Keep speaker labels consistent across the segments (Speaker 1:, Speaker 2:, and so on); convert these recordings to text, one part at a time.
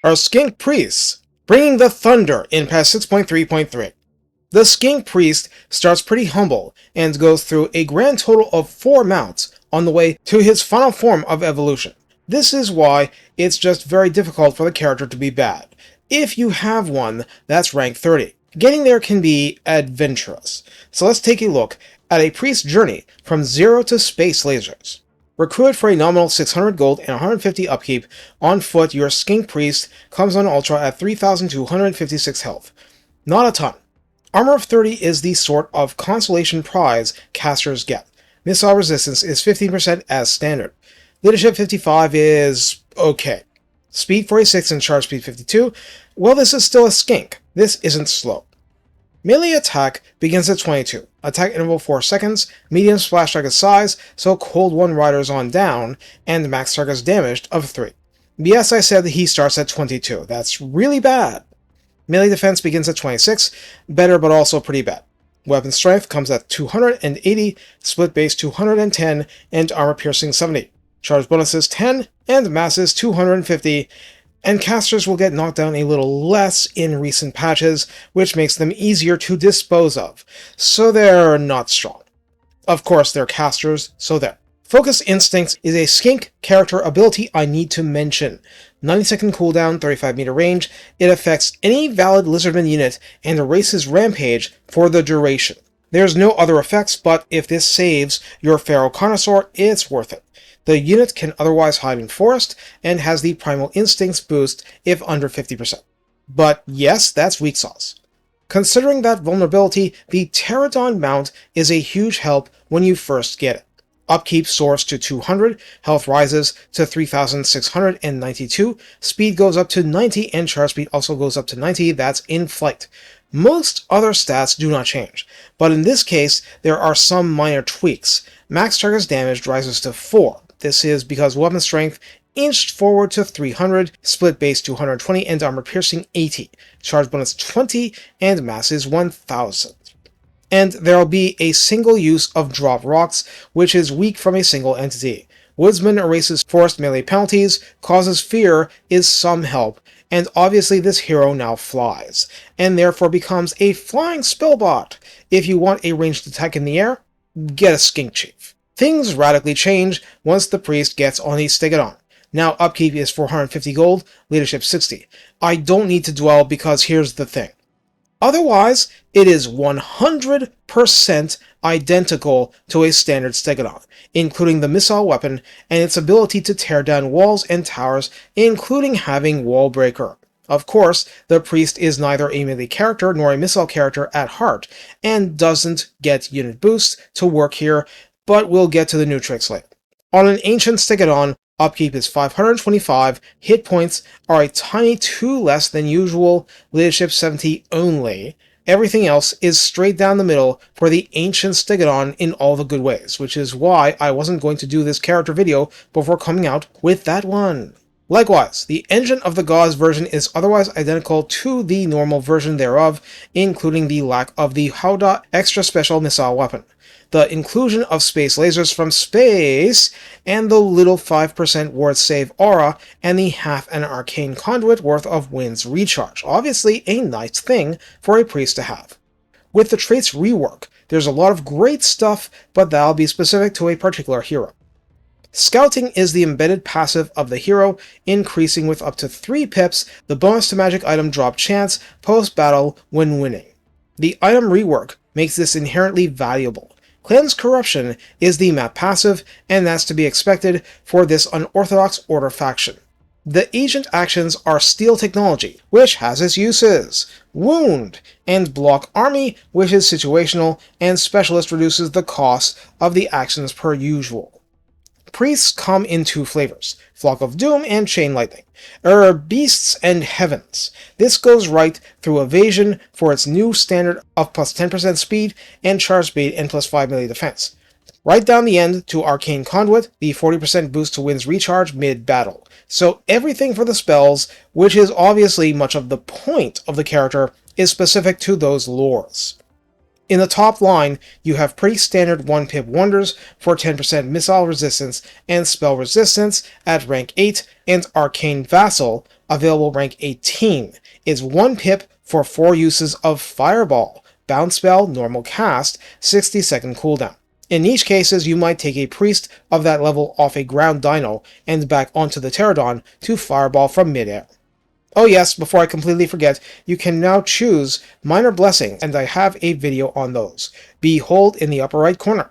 Speaker 1: are Skink Priests, bringing the thunder in patch 6.3.3. The Skink Priest starts pretty humble and goes through a grand total of 4 mounts on the way to his final form of evolution. This is why it's just very difficult for the character to be bad. If you have one that's rank 30, getting there can be adventurous. So let's take a look at a priest's journey from 0 to space lasers. Recruited for a nominal 600 gold and 150 upkeep, on foot your Skink Priest comes on Ultra at 3,256 health. Not a ton. Armor of 30 is the sort of consolation prize casters get. Missile resistance is 15% as standard. Leadership 55 is okay. Speed 46 and charge speed 52. Well, this is still a skink. This isn't slow. Melee attack begins at 22. Attack interval 4 seconds, medium splash target size, so cold 1 riders on down, and max targets damaged of 3. Yes, I said that he starts at 22. That's really bad. Melee defense begins at 26, better but also pretty bad. Weapon strength comes at 280, split base 210, and armor piercing 70. Charge bonuses 10, and mass is 250, and casters will get knocked down a little less in recent patches, which makes them easier to dispose of, so they're not strong. Of course, they're casters, so there. Focus Instincts is a skink character ability I need to mention. 90-second cooldown, 35-meter range. It affects any valid Lizardmen unit and erases Rampage for the duration. There's no other effects, but if this saves your Pharaoh Connoisseur, it's worth it. The unit can otherwise hide in forest, and has the Primal Instincts boost if under 50%. But yes, that's weak sauce. Considering that vulnerability, the Stegadon mount is a huge help when you first get it. Upkeep soars to 200, health rises to 3,692, speed goes up to 90, and charge speed also goes up to 90, that's in flight. Most other stats do not change, but in this case, there are some minor tweaks. Max target's damage rises to 4. This is because weapon strength inched forward to 300, split base 220, and armor piercing 80. Charge bonus 20, and mass is 1000. And there'll be a single use of drop rocks, which is weak from a single entity. Woodsman erases forest melee penalties, causes fear is some help, and obviously this hero now flies, and therefore becomes a flying spellbot. If you want a ranged attack in the air, get a Skink Chief. Things radically change once the priest gets on a Stegadon. Now upkeep is 450 gold, leadership 60. I don't need to dwell because here's the thing. Otherwise, it is 100% identical to a standard Stegadon, including the missile weapon and its ability to tear down walls and towers, including having Wall Breaker. Of course, the priest is neither a melee character nor a missile character at heart, and doesn't get unit boosts to work here, but we'll get to the new tricks later. On an ancient Stegadon, upkeep is 525, hit points are a tiny 2 less than usual, leadership 70 only. Everything else is straight down the middle for the ancient Stegadon in all the good ways, which is why I wasn't going to do this character video before coming out with that one. Likewise, the engine of the Gods version is otherwise identical to the normal version thereof, including the lack of the Howdah extra special missile weapon, the inclusion of space lasers from space, and the little 5% ward save aura, and the half an arcane conduit worth of winds recharge. Obviously a nice thing for a priest to have. With the traits rework, there's a lot of great stuff, but that'll be specific to a particular hero. Scouting is the embedded passive of the hero, increasing with up to 3 pips the bonus to magic item drop chance post-battle when winning. The item rework makes this inherently valuable. Cleanse Corruption is the map passive, and that's to be expected for this unorthodox order faction. The agent actions are Steel Technology, which has its uses, Wound, and Block Army, which is situational, and Specialist reduces the cost of the actions per usual. Priests come in 2 flavors, Flock of Doom and Chain Lightning, Beasts and Heavens. This goes right through Evasion for its new standard of plus 10% speed and charge speed and plus 5 melee defense. Right down the end to Arcane Conduit, the 40% boost to Winds recharge mid-battle. So everything for the spells, which is obviously much of the point of the character, is specific to those lores. In the top line, you have pretty standard 1-pip wonders for 10% missile resistance and spell resistance at rank 8, and Arcane Vassal, available at rank 18, is 1 pip for 4 uses of Fireball, Bounce Spell, Normal Cast, 60-second cooldown. In niche cases, you might take a priest of that level off a ground dino and back onto the Pterodon to Fireball from midair. Oh yes, before I completely forget, you can now choose Minor Blessing, and I have a video on those. Behold in the upper right corner.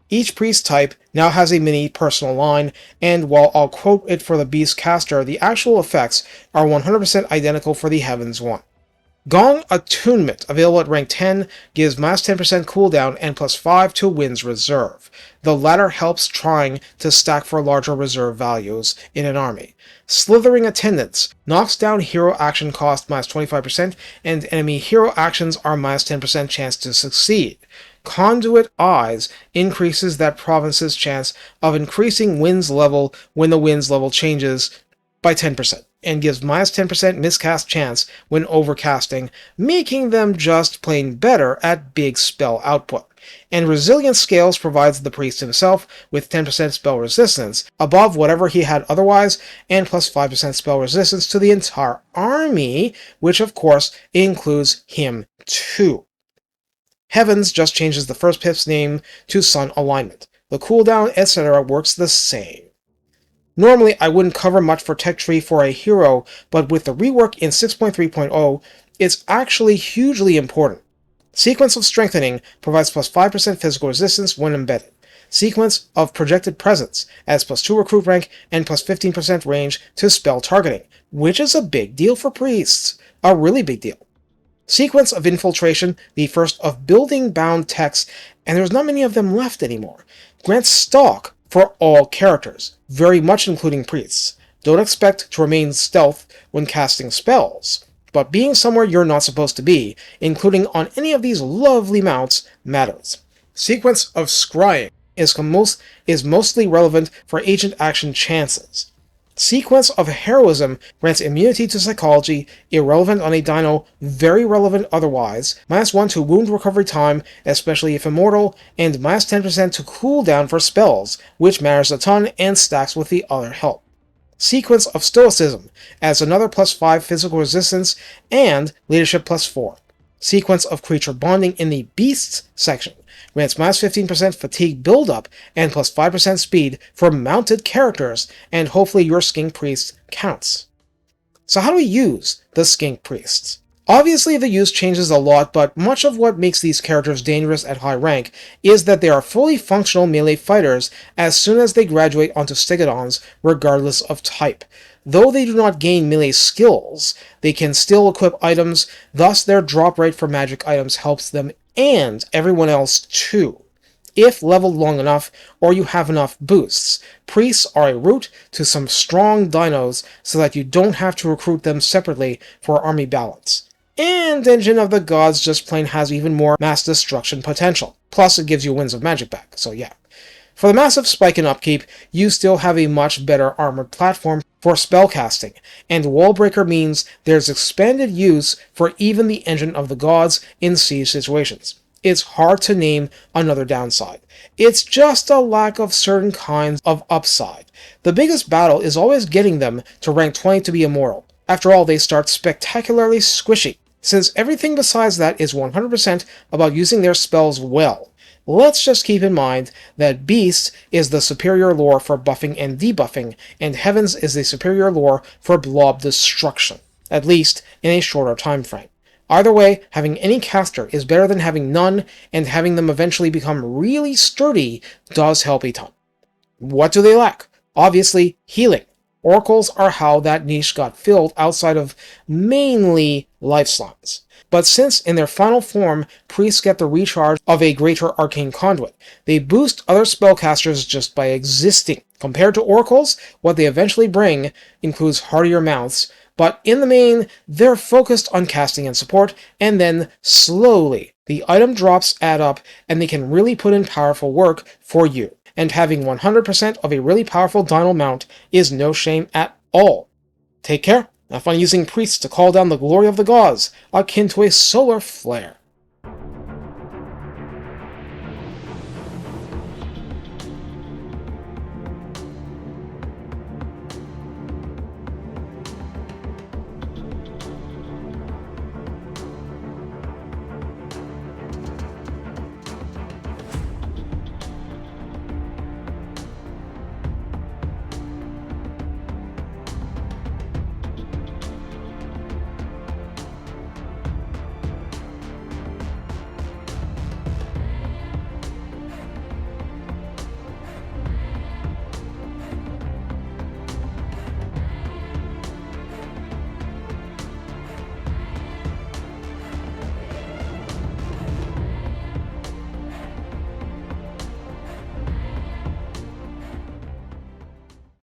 Speaker 1: Each priest type now has a mini personal line, and while I'll quote it for the beast caster, the actual effects are 100% identical for the Heavens one. Gong Attunement, available at rank 10, gives minus 10% cooldown and plus 5 to Wind's Reserve. The latter helps trying to stack for larger reserve values in an army. Slithering Attendants knocks down hero action cost minus 25%, and enemy hero actions are minus 10% chance to succeed. Conduit Eyes increases that province's chance of increasing Wind's level when the Wind's level changes by 10%, and gives minus 10% miscast chance when overcasting, making them just plain better at big spell output. And Resilience Scales provides the priest himself with 10% spell resistance, above whatever he had otherwise, and plus 5% spell resistance to the entire army, which of course includes him too. Heavens just changes the first pip's name to Sun Alignment. The cooldown, etc. works the same. Normally, I wouldn't cover much for tech tree for a hero, but with the rework in 6.3.0, it's actually hugely important. Sequence of Strengthening provides plus 5% physical resistance when embedded. Sequence of Projected Presence adds plus 2 recruit rank and plus 15% range to spell targeting, which is a big deal for priests. A really big deal. Sequence of Infiltration, the first of building-bound techs, and there's not many of them left anymore, grants stalk for all characters, very much including priests. Don't expect to remain stealth when casting spells, but being somewhere you're not supposed to be, including on any of these lovely mounts, matters. Sequence of Scrying is mostly relevant for agent action chances. Sequence of Heroism grants immunity to psychology, irrelevant on a dino, very relevant otherwise, minus 1 to wound recovery time, especially if immortal, and minus 10% to cooldown for spells, which matters a ton and stacks with the other help. Sequence of Stoicism adds another plus 5 physical resistance and leadership plus 4. Sequence of Creature Bonding in the Beasts section grants minus 15% fatigue buildup and plus 5% speed for mounted characters, and hopefully your Skink Priest counts. So how do we use the Skink Priests? Obviously the use changes a lot, but much of what makes these characters dangerous at high rank is that they are fully functional melee fighters as soon as they graduate onto Stegadons, regardless of type. Though they do not gain melee skills, they can still equip items, thus their drop rate for magic items helps them and everyone else too. If leveled long enough, or you have enough boosts, priests are a route to some strong dinos so that you don't have to recruit them separately for army balance. And Engine of the Gods just plain has even more mass destruction potential. Plus it gives you Winds of Magic back, so yeah. For the massive spike in upkeep, you still have a much better armored platform for spellcasting, and Wallbreaker means there's expanded use for even the Engine of the Gods in siege situations. It's hard to name another downside. It's just a lack of certain kinds of upside. The biggest battle is always getting them to rank 20 to be immortal. After all, they start spectacularly squishy, since everything besides that is 100% about using their spells well. Let's just keep in mind that Beast is the superior lore for buffing and debuffing, and Heavens is the superior lore for blob destruction, at least in a shorter time frame. Either way, having any caster is better than having none, and having them eventually become really sturdy does help a ton. What do they lack? Obviously, healing. Oracles are how that niche got filled outside of mainly life slimes. But since in their final form, priests get the recharge of a greater arcane conduit, they boost other spellcasters just by existing. Compared to oracles, what they eventually bring includes hardier mounts, but in the main, they're focused on casting and support, and then slowly, the item drops add up, and they can really put in powerful work for you. And having 100% of a really powerful dino mount is no shame at all. Take care. Have fun using priests to call down the glory of the gods, akin to a solar flare.